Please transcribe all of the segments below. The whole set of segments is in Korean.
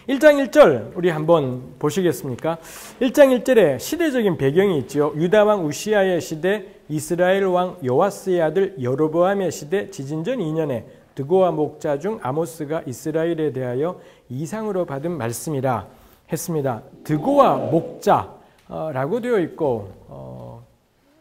1장 1절 우리 한번 보시겠습니까? 1장 1절에 시대적인 배경이 있죠. 유다 왕 우시아의 시대, 이스라엘 왕 요아스의 아들 여로보암의 시대, 지진전 2년에 드고와 목자 중 아모스가 이스라엘에 대하여 이상으로 받은 말씀이라 했습니다. 드고와 목자라고 되어 있고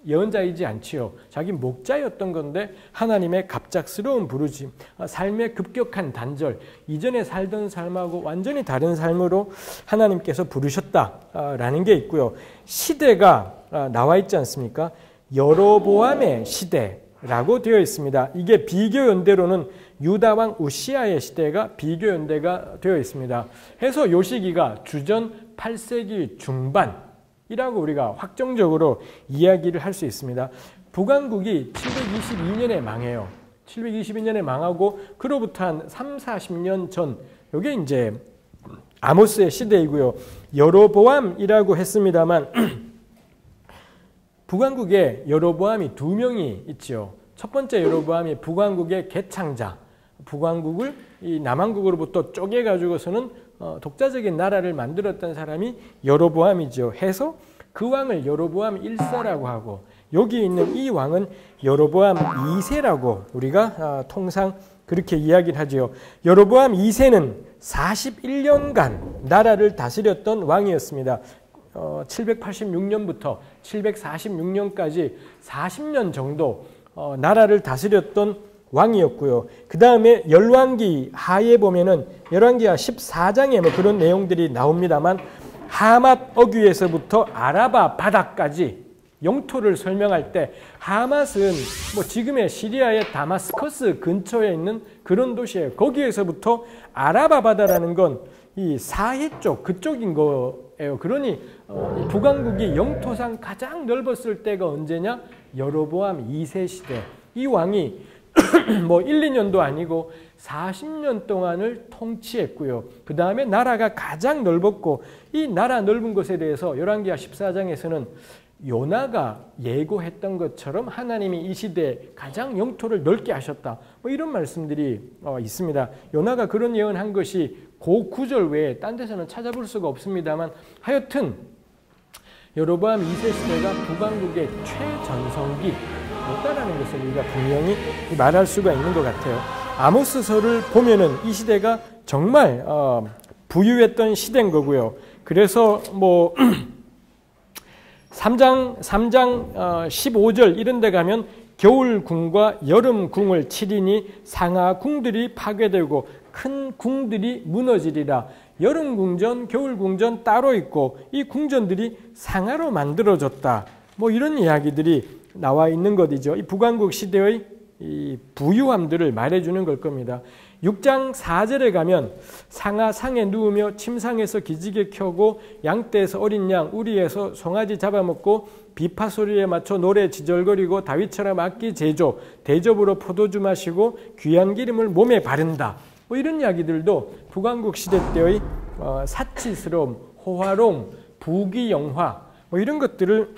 예언자이지 않지요. 자기 목자였던 건데 하나님의 갑작스러운 부르심, 삶의 급격한 단절, 이전에 살던 삶하고 완전히 다른 삶으로 하나님께서 부르셨다라는 게 있고요. 시대가 나와 있지 않습니까? 여로보암의 시대라고 되어 있습니다. 이게 비교연대로는 유다 왕 우시아의 시대가 비교연대가 되어 있습니다. 해서 요 시기가 주전 8세기 중반 이라고 우리가 확정적으로 이야기를 할 수 있습니다. 북왕국이 722년에 망해요. 722년에 망하고 그로부터 한 3, 40년 전 이게 이제 아모스의 시대이고요. 여로보암이라고 했습니다만 북왕국에 여로보암이 두 명이 있죠. 첫 번째 여로보암이 북왕국의 개창자, 북왕국을 이 남왕국으로부터 쪼개가지고서는 독자적인 나라를 만들었던 사람이 여로보암이죠. 해서 그 왕을 여로보암 1세라고 하고 여기 있는 이 왕은 여로보암 2세라고 우리가 통상 그렇게 이야기를 하죠. 여로보암 2세는 41년간 나라를 다스렸던 왕이었습니다. 786년부터 746년까지 40년 정도 나라를 다스렸던 왕이었고요. 그 다음에 열왕기 하에 보면은 열왕기하 14장에 뭐 그런 내용들이 나옵니다만 하맛 어귀에서부터 아라바 바다까지 영토를 설명할 때 하맛은 뭐 지금의 시리아의 다마스커스 근처에 있는 그런 도시예요. 거기에서부터 아라바 바다라는 건 이 사해 쪽 그쪽인 거예요. 그러니 북왕국이 영토상 가장 넓었을 때가 언제냐? 여로보암 2세 시대. 이 왕이 뭐 1, 2년도 아니고 40년 동안을 통치했고요. 그 다음에 나라가 가장 넓었고 이 나라 넓은 것에 대해서 열왕기하 14장에서는 요나가 예고했던 것처럼 하나님이 이 시대에 가장 영토를 넓게 하셨다. 뭐 이런 말씀들이 있습니다. 요나가 그런 예언한 것이 그 구절 외에 딴 데서는 찾아볼 수가 없습니다만 하여튼 여로보암 2세 시대가 북왕국의 최전성기였다라는 것을 우리가 분명히 말할 수가 있는 것 같아요. 아모스서를 보면은 이 시대가 정말 부유했던 시대인 거고요. 그래서 뭐 3장 15절 이런 데 가면 겨울궁과 여름궁을 치리니 상하궁들이 파괴되고 큰 궁들이 무너지리라. 여름궁전, 겨울궁전 따로 있고 이 궁전들이 상하로 만들어졌다. 뭐 이런 이야기들이 나와 있는 것이죠. 이 북왕국 시대의 이 부유함들을 말해주는 걸 겁니다. 6장 4절에 가면 상하 상에 누우며 침상에서 기지개 켜고 양떼에서 어린 양, 우리에서 송아지 잡아먹고 비파 소리에 맞춰 노래 지절거리고 다윗처럼 악기 제조, 대접으로 포도주 마시고 귀한 기름을 몸에 바른다. 뭐 이런 이야기들도 북왕국 시대 때의 사치스러움, 호화로움, 부귀영화 뭐 이런 것들을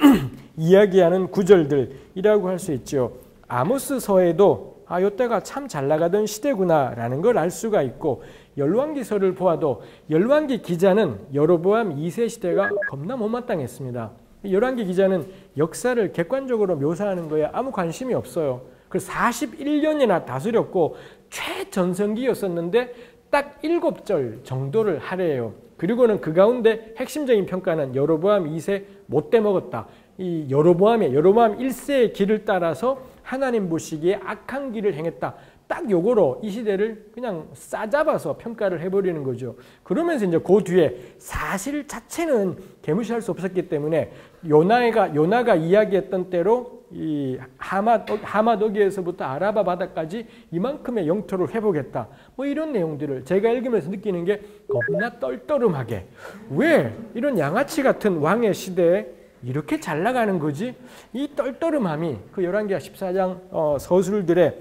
이야기하는 구절들이라고 할 수 있죠. 아모스서에도 이때가 참 잘 나가던 시대구나라는 걸 알 수가 있고 열왕기서를 보아도 열왕기 기자는 여로보암 2세 시대가 겁나 못마땅했습니다. 열왕기 기자는 역사를 객관적으로 묘사하는 거에 아무 관심이 없어요. 그래서 41년이나 다스렸고 최전성기였었는데 딱 7절 정도를 하래요. 그리고는 그 가운데 핵심적인 평가는 여로보암 2세 못돼 먹었다. 이 여로보암 1세의 길을 따라서 하나님 보시기에 악한 길을 행했다. 딱 요거로 이 시대를 그냥 싸잡아서 평가를 해버리는 거죠. 그러면서 이제 그 뒤에 사실 자체는 개무시할 수 없었기 때문에 요나가 이야기했던 대로 이 하맛 어귀에서부터 아라바 바다까지 이만큼의 영토를 회복했다. 뭐 이런 내용들을 제가 읽으면서 느끼는 게 겁나 떨떠름하게 왜 이런 양아치 같은 왕의 시대에 이렇게 잘 나가는 거지? 이 떨떠름함이 그 열왕기하 14장 서술들에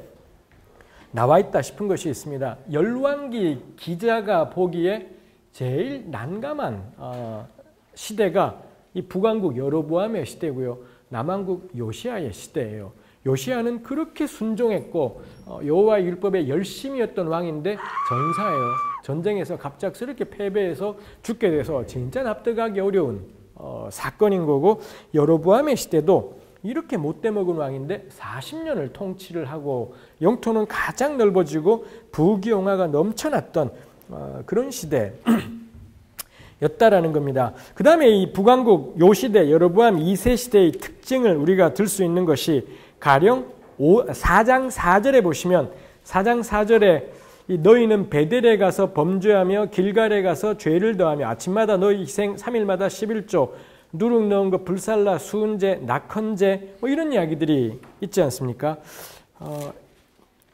나와 있다 싶은 것이 있습니다. 열왕기 기자가 보기에 제일 난감한 시대가 이 북왕국 여로보암의 시대고요. 남왕국 요시아의 시대예요. 요시야는 그렇게 순종했고 여호와의 율법에 열심이었던 왕인데 전사예요. 전쟁에서 갑작스럽게 패배해서 죽게 돼서 진짜 납득하기 어려운 사건인 거고, 여로보암의 시대도 이렇게 못돼 먹은 왕인데 40년을 통치를 하고 영토는 가장 넓어지고 부귀영화가 넘쳐났던 그런 시대였다라는 겁니다. 그 다음에 이 북왕국 요 시대 여로보암 2세 시대의 특징을 우리가 들 수 있는 것이 가령 4장 4절에 보시면 4장 4절에 너희는 베델에 가서 범죄하며 길갈에 가서 죄를 더하며 아침마다 너희 희생 3일마다 11조 누룩 넣은 것 불살라 수은제 낙헌제 뭐 이런 이야기들이 있지 않습니까?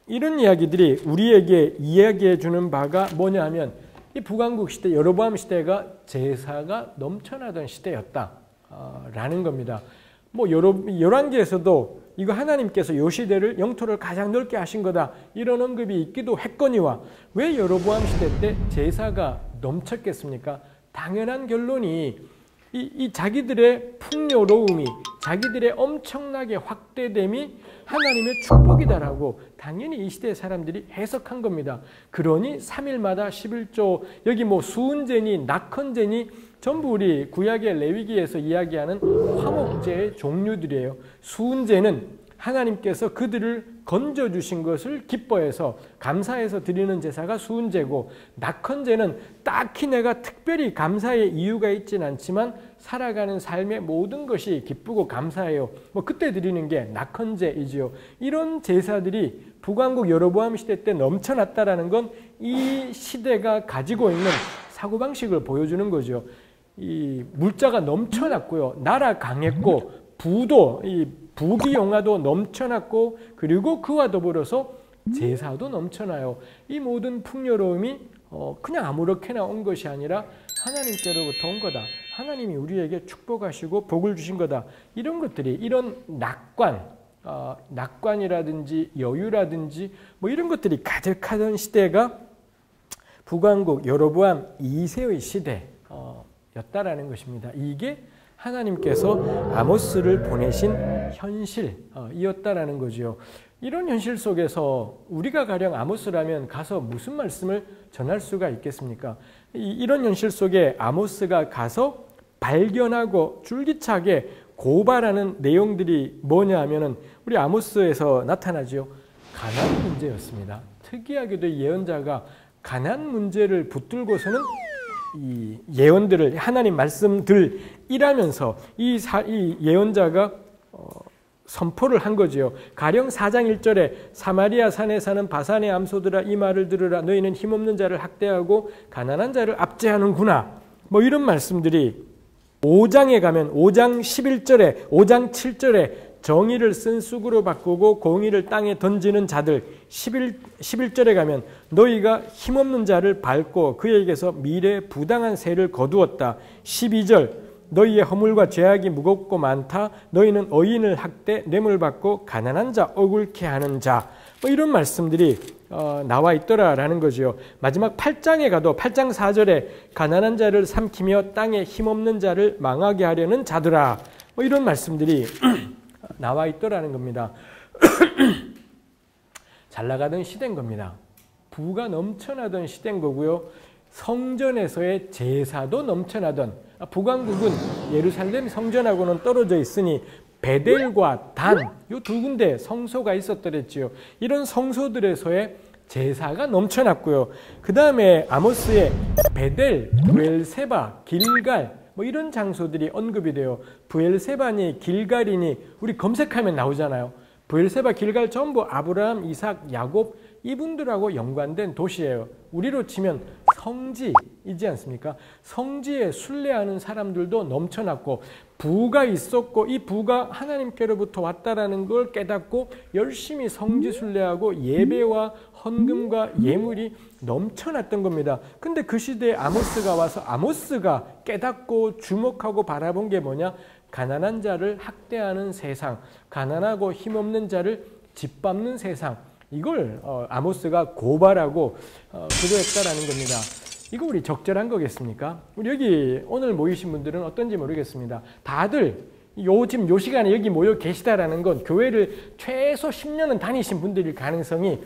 이런 이야기들이 우리에게 이야기해 주는 바가 뭐냐 하면 이 북왕국 시대 여로보암 시대가 제사가 넘쳐나던 시대였다 라는 겁니다. 뭐 열왕기에서도 이거 하나님께서 요 시대를 영토를 가장 넓게 하신 거다 이런 언급이 있기도 했거니와 왜 여로보암 시대 때 제사가 넘쳤겠습니까? 당연한 결론이 이 자기들의 풍요로움이 자기들의 엄청나게 확대됨이 하나님의 축복이다라고 당연히 이 시대의 사람들이 해석한 겁니다. 그러니 3일마다 11조 여기 뭐 수은제니 낙헌제니 전부 우리 구약의 레위기에서 이야기하는 화목제의 종류들이에요. 수은제는 하나님께서 그들을 건져주신 것을 기뻐해서 감사해서 드리는 제사가 수은제고, 낙헌제는 딱히 내가 특별히 감사의 이유가 있진 않지만 살아가는 삶의 모든 것이 기쁘고 감사해요. 뭐 그때 드리는 게 낙헌제이지요. 이런 제사들이 북왕국 여로보암 시대 때 넘쳐났다라는 건 이 시대가 가지고 있는 사고방식을 보여주는 거죠. 이 물자가 넘쳐났고요. 나라 강했고 부도 부귀영화도 넘쳐났고 그리고 그와 더불어서 제사도 넘쳐나요. 이 모든 풍요로움이 그냥 아무렇게나 온 것이 아니라 하나님께로부터 온 거다. 하나님이 우리에게 축복하시고 복을 주신 거다. 이런 것들이 이런 낙관이라든지 여유라든지 뭐 이런 것들이 가득하던 시대가 북왕국 여로보암 2세의 시대였다라는 것입니다. 이게 하나님께서 아모스를 보내신 현실이었다라는 거죠. 이런 현실 속에서 우리가 가령 아모스라면 가서 무슨 말씀을 전할 수가 있겠습니까? 이런 현실 속에 아모스가 가서 발견하고 줄기차게 고발하는 내용들이 뭐냐 하면은 우리 아모스에서 나타나죠. 가난 문제였습니다. 특이하게도 예언자가 가난 문제를 붙들고서는 이 예언들을 하나님 말씀들 일하면서 이 예언자가 선포를 한 거지요. 가령 4장 1절에 사마리아 산에 사는 바산의 암소들아 이 말을 들으라. 너희는 힘없는 자를 학대하고 가난한 자를 압제하는구나. 뭐 이런 말씀들이 5장에 가면 5장 11절에 5장 7절에 정의를 쓴 쑥으로 바꾸고 공의를 땅에 던지는 자들 11절에 가면 너희가 힘없는 자를 밟고 그에게서 미래 부당한 세를 거두었다. 12절 너희의 허물과 죄악이 무겁고 많다. 너희는 어인을 학대 뇌물받고 가난한 자 억울케 하는 자. 뭐 이런 말씀들이 나와 있더라라는 거죠. 마지막 8장에 가도 8장 4절에 가난한 자를 삼키며 땅에 힘없는 자를 망하게 하려는 자들아. 뭐 이런 말씀들이 나와 있더라는 겁니다. 잘 나가던 시대인 겁니다. 부가 넘쳐나던 시대인 거고요. 성전에서의 제사도 넘쳐나던, 북왕국은 예루살렘 성전하고는 떨어져 있으니 베델과 단 이 두 군데 성소가 있었더랬지요. 이런 성소들에서의 제사가 넘쳐났고요. 그 다음에 아모스의 베델, 브엘세바, 길갈 뭐 이런 장소들이 언급이 돼요. 브엘세바니 길갈이니 우리 검색하면 나오잖아요. 브엘세바, 길갈 전부 아브라함, 이삭, 야곱 이분들하고 연관된 도시예요. 우리로 치면 성지이지 않습니까? 성지에 순례하는 사람들도 넘쳐났고 부가 있었고 이 부가 하나님께로부터 왔다라는 걸 깨닫고 열심히 성지 순례하고 예배와 헌금과 예물이 넘쳐났던 겁니다. 근데 그 시대에 아모스가 와서 아모스가 깨닫고 주목하고 바라본 게 뭐냐? 가난한 자를 학대하는 세상, 가난하고 힘없는 자를 짓밟는 세상, 이걸 아모스가 고발하고 그러했다라는 겁니다. 이거 우리 적절한 거겠습니까? 우리 여기 오늘 모이신 분들은 어떤지 모르겠습니다. 다들 지금 요 시간에 여기 모여 계시다라는 건 교회를 최소 10년은 다니신 분들일 가능성이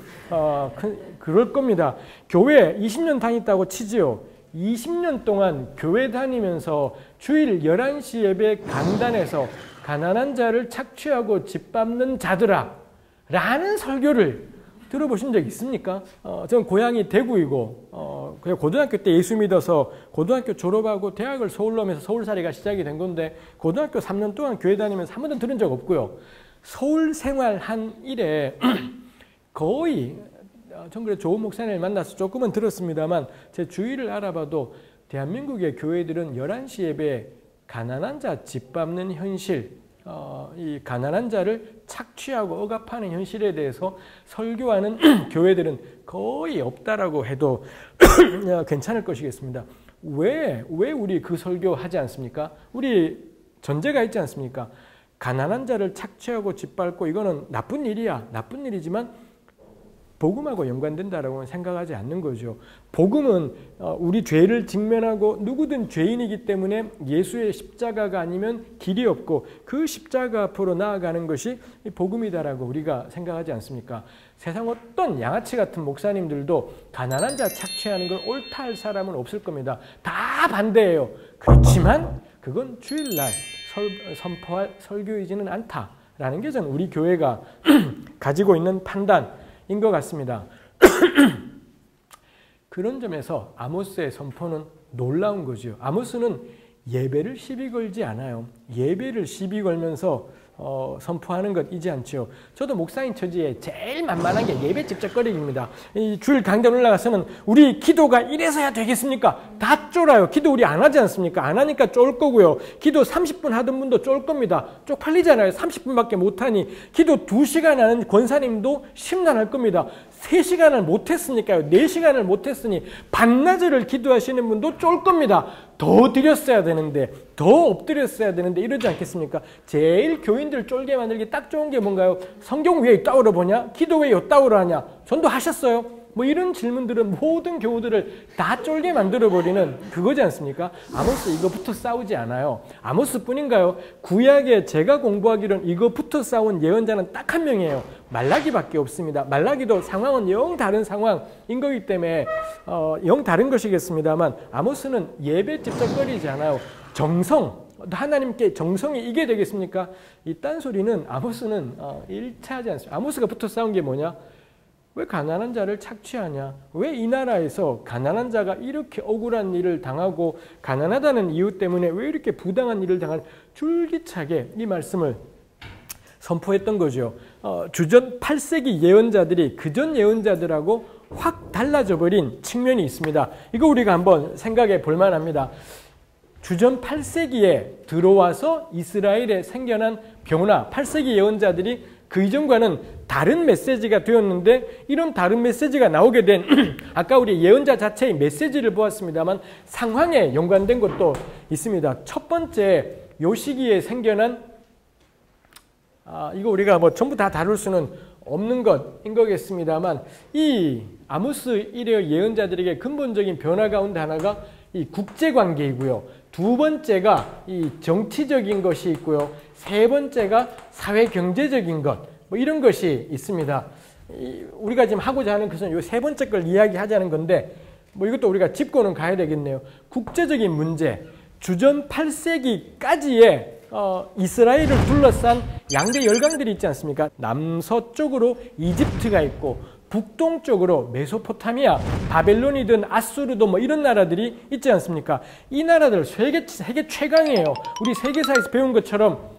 그럴 겁니다. 교회 20년 다녔다고 치지요. 20년 동안 교회 다니면서 주일 11시 예배 강단에서 가난한 자를 착취하고 짓밟는 자들아 라는 설교를 들어보신 적 있습니까? 저는 고향이 대구이고 그냥 고등학교 때 예수 믿어서 고등학교 졸업하고 대학을 서울로 오면서 서울살이가 시작이 된 건데 고등학교 3년 동안 교회 다니면서 한 번도 들은 적 없고요. 서울 생활한 이래 거의 전 그래 조은 목사님을 만나서 조금은 들었습니다만 제 주위를 알아봐도 대한민국의 교회들은 11시 예배에 가난한 자 짓밟는 현실, 이 가난한 자를 착취하고 억압하는 현실에 대해서 설교하는 교회들은 거의 없다라고 해도 괜찮을 것이겠습니다. 왜 우리 그 설교하지 않습니까? 우리 전제가 있지 않습니까? 가난한 자를 착취하고 짓밟고 이거는 나쁜 일이야. 나쁜 일이지만 복음하고 연관된다라고는 생각하지 않는 거죠. 복음은 우리 죄를 직면하고 누구든 죄인이기 때문에 예수의 십자가가 아니면 길이 없고 그 십자가 앞으로 나아가는 것이 복음이다라고 우리가 생각하지 않습니까? 세상 어떤 양아치 같은 목사님들도 가난한 자 착취하는 걸 옳다 할 사람은 없을 겁니다. 다 반대예요. 그렇지만 그건 주일날 선포할 설교이지는 않다라는 게 저는 우리 교회가 가지고 있는 판단 인 것 같습니다. 그런 점에서 아모스의 선포는 놀라운 거죠. 아모스는 예배를 시비 걸지 않아요. 예배를 시비 걸면서 선포하는 것이지 않죠. 저도 목사인 처지에 제일 만만한 게 예배 집적거리기입니다. 이 주일 강단 올라가서는 우리 기도가 이래서야 되겠습니까? 다 쫄아요. 기도 우리 안 하지 않습니까? 안 하니까 쫄 거고요. 기도 30분 하던 분도 쫄 겁니다. 쪽팔리잖아요. 30분밖에 못하니. 기도 2시간 하는 권사님도 심란할 겁니다. 3시간을 못했으니까요. 4시간을 못했으니 반나절을 기도하시는 분도 쫄 겁니다. 더 드렸어야 되는데, 더 엎드렸어야 되는데 이러지 않겠습니까? 제일 교인들 쫄게 만들기 딱 좋은 게 뭔가요? 성경 왜 이따위로 보냐? 기도 왜 이따위로 하냐? 전도하셨어요? 뭐 이런 질문들은 모든 교우들을 다 쫄게 만들어버리는 그거지 않습니까? 아모스 이거부터 싸우지 않아요. 아모스뿐인가요? 구약에 제가 공부하기로는 이거부터 싸운 예언자는 딱 한 명이에요. 말라기밖에 없습니다. 말라기도 상황은 영 다른 상황인 거기 때문에 영 다른 것이겠습니다만 아모스는 예배 집적거리지 않아요. 정성, 하나님께 정성이 이게 되겠습니까? 이 딴소리는 아모스는 일치하지 않습니다. 아모스가 붙어 싸운 게 뭐냐? 왜 가난한 자를 착취하냐? 왜 이 나라에서 가난한 자가 이렇게 억울한 일을 당하고 가난하다는 이유 때문에 왜 이렇게 부당한 일을 당하는 줄기차게 이 말씀을 선포했던 거죠. 주전 8세기 예언자들이 그전 예언자들하고 확 달라져 버린 측면이 있습니다. 이거 우리가 한번 생각해 볼 만합니다. 주전 8세기에 들어와서 이스라엘에 생겨난 변화, 8세기 예언자들이 그 이전과는 다른 메시지가 되었는데 이런 다른 메시지가 나오게 된 아까 우리 예언자 자체의 메시지를 보았습니다만 상황에 연관된 것도 있습니다. 첫 번째 요 시기에 생겨난 이거 우리가 뭐 전부 다 다룰 수는 없는 것인 거겠습니다만 이 아모스 이래 예언자들에게 근본적인 변화가 온 하나가 이 국제관계이고요. 두 번째가 이 정치적인 것이 있고요. 세 번째가 사회경제적인 것, 뭐 이런 것이 있습니다. 우리가 지금 하고자 하는 것은 이 세 번째 걸 이야기하자는 건데 뭐 이것도 우리가 짚고는 가야 되겠네요. 국제적인 문제, 주전 8세기까지의 이스라엘을 둘러싼 양대 열강들이 있지 않습니까? 남서쪽으로 이집트가 있고 북동쪽으로 메소포타미아, 바벨론이든 아수르도 뭐 이런 나라들이 있지 않습니까? 이 나라들 세계 최강이에요. 우리 세계사에서 배운 것처럼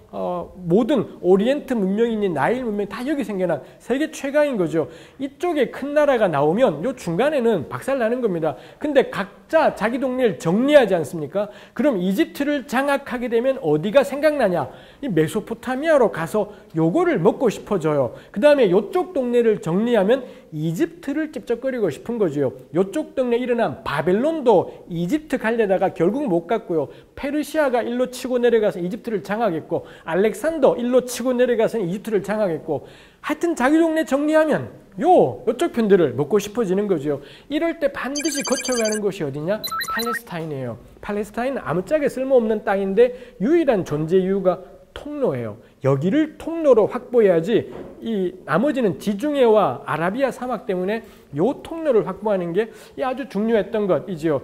모든 오리엔트 문명이니 나일 문명이 다 여기 생겨난 세계 최강인 거죠. 이쪽에 큰 나라가 나오면 요 중간에는 박살나는 겁니다. 근데 각자 자기 동네를 정리하지 않습니까? 그럼 이집트를 장악하게 되면 어디가 생각나냐? 이 메소포타미아로 가서 요거를 먹고 싶어져요. 그 다음에 요쪽 동네를 정리하면 이집트를 찝쩍거리고 싶은 거죠. 요쪽 동네 일어난 바벨론도 이집트 가려다가 결국 못 갔고요. 페르시아가 일로 치고 내려가서 이집트를 장악했고 알렉산더 일로 치고 내려가서 이집트를 장악했고 하여튼 자기 동네 정리하면 요쪽 편들을 먹고 싶어지는 거죠. 이럴 때 반드시 거쳐가는 곳이 어디냐? 팔레스타인이에요. 팔레스타인은 아무짝에 쓸모없는 땅인데 유일한 존재 이유가 통로예요. 여기를 통로로 확보해야지 이 나머지는 지중해와 아라비아 사막 때문에 요 통로를 확보하는 게 아주 중요했던 것이지요.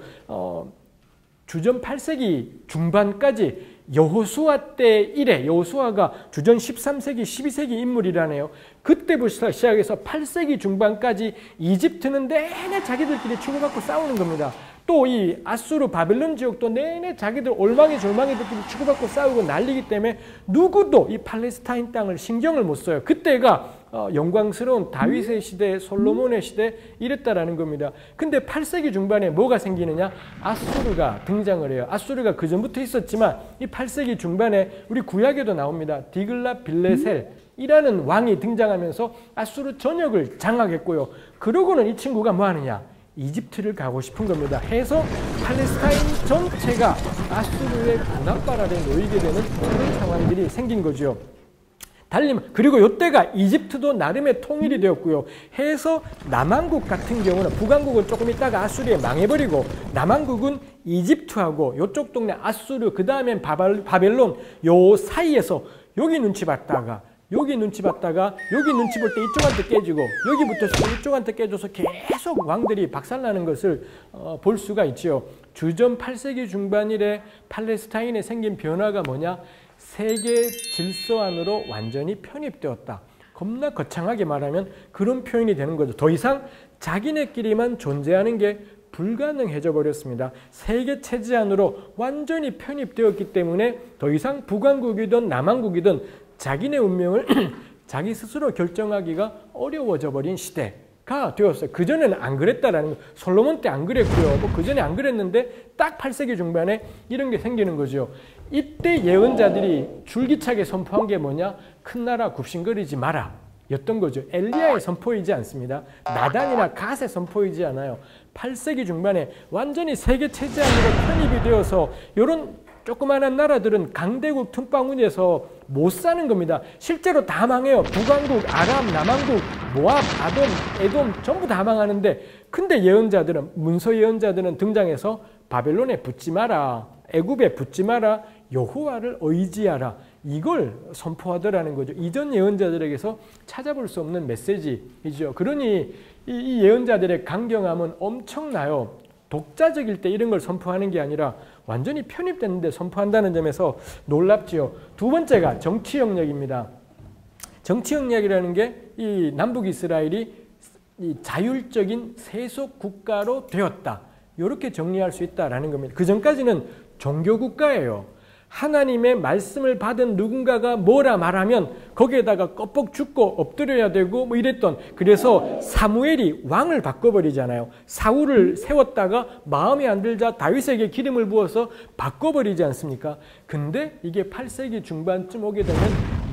주전 8세기 중반까지 여호수아 때 이래, 여호수아가 주전 13세기, 12세기 인물이라네요. 그때부터 시작해서 8세기 중반까지 이집트는 내내 자기들끼리 치고받고 싸우는 겁니다. 또 이 아수르 바벨론 지역도 내내 자기들 올망이 졸망이들끼리 치고받고 싸우고 난리기 때문에 누구도 이 팔레스타인 땅을 신경을 못 써요. 그때가 영광스러운 다윗의 시대, 솔로몬의 시대 이랬다라는 겁니다. 근데 8세기 중반에 뭐가 생기느냐? 아수르가 등장을 해요. 아수르가 그 전부터 있었지만 이 8세기 중반에 우리 구약에도 나옵니다. 디글랏 빌레셀이라는 왕이 등장하면서 아수르 전역을 장악했고요. 그러고는 이 친구가 뭐 하느냐? 이집트를 가고 싶은 겁니다. 해서 팔레스타인 전체가 아수르의 군합발 아래 놓이게 되는 그런 상황들이 생긴 거죠. 그리고 이때가 이집트도 나름의 통일이 되었고요. 해서 남한국 같은 경우는 북한국은 조금 있다가 아수르에 망해버리고 남한국은 이집트하고 이쪽 동네 아수르 그 다음엔 바벨론 요 사이에서 여기 눈치 봤다가 여기 눈치 봤다가 여기 눈치 볼 때 이쪽한테 깨지고 여기부터 이쪽한테 깨져서 계속 왕들이 박살나는 것을 볼 수가 있죠. 주전 8세기 중반 이래 팔레스타인에 생긴 변화가 뭐냐? 세계 질서 안으로 완전히 편입되었다. 겁나 거창하게 말하면 그런 표현이 되는 거죠. 더 이상 자기네끼리만 존재하는 게 불가능해져 버렸습니다. 세계 체제 안으로 완전히 편입되었기 때문에 더 이상 북한국이든 남한국이든 자기네 운명을 자기 스스로 결정하기가 어려워져 버린 시대가 되었어요. 그전에는 안 그랬다라는 거. 솔로몬 때 안 그랬고요. 뭐 그전에 안 그랬는데 딱 8세기 중반에 이런 게 생기는 거죠. 이때 예언자들이 줄기차게 선포한 게 뭐냐? 큰 나라 굽신거리지 마라 였던 거죠. 엘리야의 선포이지 않습니다. 나단이나 갓의 선포이지 않아요. 8세기 중반에 완전히 세계 체제 안으로 편입이 되어서 이런 조그마한 나라들은 강대국 틈바구니에서 못 사는 겁니다. 실제로 다 망해요. 북한국, 아람, 남한국, 모압, 아돔, 에돔 전부 다 망하는데 근데 예언자들은 문서 예언자들은 등장해서 바벨론에 붙지 마라. 애굽에 붙지 마라. 여호와를 의지하라. 이걸 선포하더라는 거죠. 이전 예언자들에게서 찾아볼 수 없는 메시지이죠. 그러니 이 예언자들의 강경함은 엄청나요. 독자적일 때 이런 걸 선포하는 게 아니라 완전히 편입됐는데 선포한다는 점에서 놀랍지요. 두 번째가 정치 영역입니다. 정치 영역이라는 게 이 남북 이스라엘이 이 자율적인 세속 국가로 되었다. 이렇게 정리할 수 있다라는 겁니다. 그 전까지는 종교 국가예요. 하나님의 말씀을 받은 누군가가 뭐라 말하면 거기에다가 껍벅 죽고 엎드려야 되고 뭐 이랬던, 그래서 사무엘이 왕을 바꿔버리잖아요. 사울을 세웠다가 마음에 안 들자 다윗에게 기름을 부어서 바꿔버리지 않습니까? 근데 이게 8세기 중반쯤 오게 되면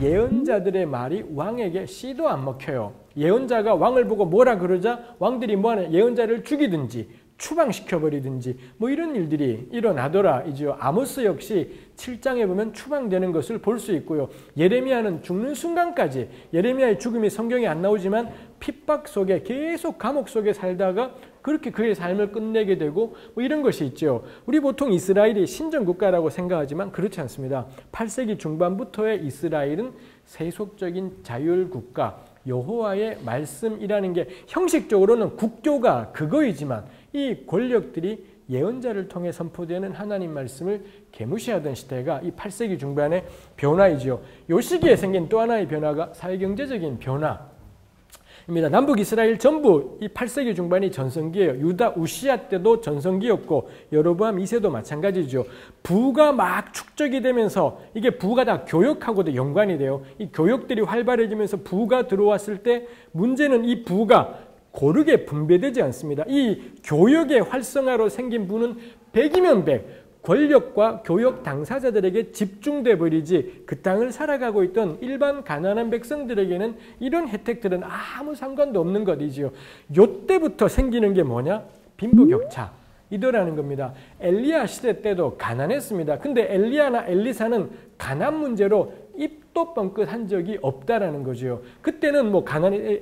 예언자들의 말이 왕에게 씨도 안 먹혀요. 예언자가 왕을 보고 뭐라 그러자 왕들이 뭐하냐, 예언자를 죽이든지 추방시켜버리든지 뭐 이런 일들이 일어나더라 이죠. 아모스 역시 7장에 보면 추방되는 것을 볼 수 있고요. 예레미야는 죽는 순간까지, 예레미야의 죽음이 성경에 안 나오지만 핍박 속에 계속 감옥 속에 살다가 그렇게 그의 삶을 끝내게 되고 뭐 이런 것이 있죠. 우리 보통 이스라엘이 신정국가라고 생각하지만 그렇지 않습니다. 8세기 중반부터의 이스라엘은 세속적인 자율국가, 여호와의 말씀이라는 게 형식적으로는 국교가 그거이지만 이 권력들이 예언자를 통해 선포되는 하나님 말씀을 개무시하던 시대가 이 8세기 중반의 변화이지요. 이 시기에 생긴 또 하나의 변화가 사회경제적인 변화입니다. 남북 이스라엘 전부 이 8세기 중반이 전성기예요. 유다 우시야 때도 전성기였고 여로보암 2세도 마찬가지죠. 부가 막 축적이 되면서 이게 부가 다 교역하고도 연관이 돼요. 이 교역들이 활발해지면서 부가 들어왔을 때 문제는 이 부가 고르게 분배되지 않습니다. 이 교역의 활성화로 생긴 부는 100이면 100, 권력과 교역 당사자들에게 집중돼 버리지 그 땅을 살아가고 있던 일반 가난한 백성들에게는 이런 혜택들은 아무 상관도 없는 것이지요. 요때부터 생기는 게 뭐냐? 빈부격차. 이더라는 겁니다. 엘리야 시대 때도 가난했습니다. 근데 엘리야나 엘리사는 가난 문제로 입도 뻥끗한 적이 없다라는 거죠. 그때는 뭐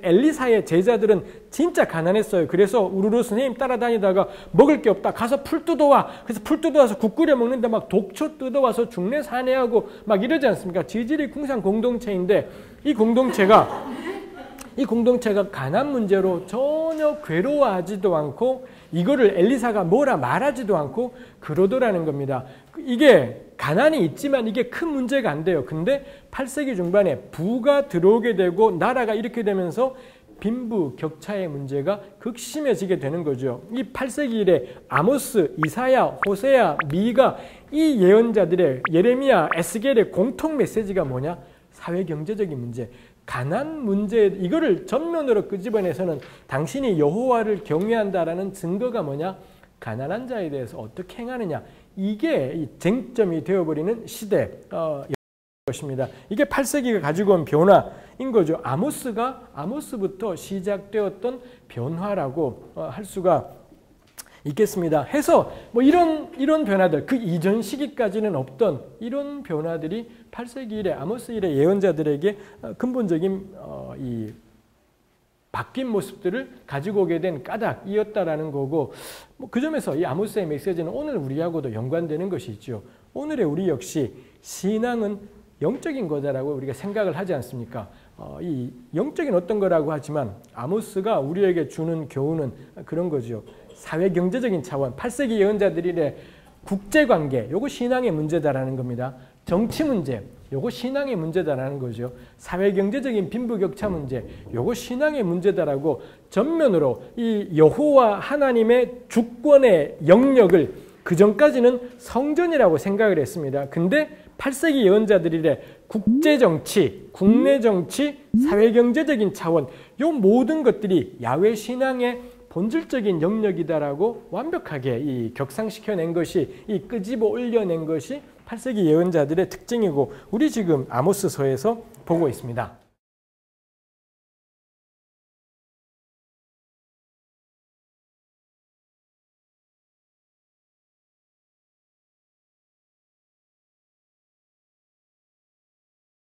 엘리사의 제자들은 진짜 가난했어요. 그래서 우르르 선생님 따라다니다가 먹을 게 없다. 가서 풀 뜯어와. 그래서 풀 뜯어와서 국 끓여 먹는데 막 독초 뜯어와서 중내 사내하고 막 이러지 않습니까? 지질이 궁상 공동체인데 이 공동체가 가난 문제로 전혀 괴로워하지도 않고 이거를 엘리사가 뭐라 말하지도 않고 그러더라는 겁니다. 이게 가난이 있지만 이게 큰 문제가 안 돼요. 근데 8세기 중반에 부가 들어오게 되고 나라가 이렇게 되면서 빈부 격차의 문제가 극심해지게 되는 거죠. 이 8세기 이래 아모스, 이사야, 호세야, 미가 이 예언자들의 예레미야, 에스겔의 공통 메시지가 뭐냐? 사회경제적인 문제. 가난 문제, 이거를 전면으로 끄집어내서는 당신이 여호와를 경외한다라는 증거가 뭐냐? 가난한 자에 대해서 어떻게 행하느냐. 이게 이 쟁점이 되어버리는 시대 것입니다. 이게 8세기가 가지고 온 변화인 거죠. 아모스부터 시작되었던 변화라고 할 수가 있겠습니다. 해서 뭐 이런 변화들, 그 이전 시기까지는 없던 이런 변화들이 8세기 이래 아모스 이래 예언자들에게 근본적인 이 바뀐 모습들을 가지고 오게 된 까닭이었다라는 거고, 뭐 그 점에서 이 아모스의 메시지는 오늘 우리하고도 연관되는 것이 있죠. 오늘의 우리 역시 신앙은 영적인 거다라고 우리가 생각을 하지 않습니까? 이 영적인 어떤 거라고 하지만 아모스가 우리에게 주는 교훈은 그런 거죠. 사회 경제적인 차원, 8세기 예언자들의 국제관계, 요거 신앙의 문제다라는 겁니다. 정치 문제, 요거 신앙의 문제다라는 거죠. 사회 경제적인 빈부격차 문제, 요거 신앙의 문제다라고 전면으로 이 여호와 하나님의 주권의 영역을 그 전까지는 성전이라고 생각을 했습니다. 근데 8세기 예언자들이래 국제정치, 국내정치, 사회경제적인 차원, 요 모든 것들이 야훼 신앙의 본질적인 영역이다라고 완벽하게 이 격상시켜낸 것이, 이 끄집어 올려낸 것이 8세기 예언자들의 특징이고 우리 지금 아모스서에서 보고 있습니다.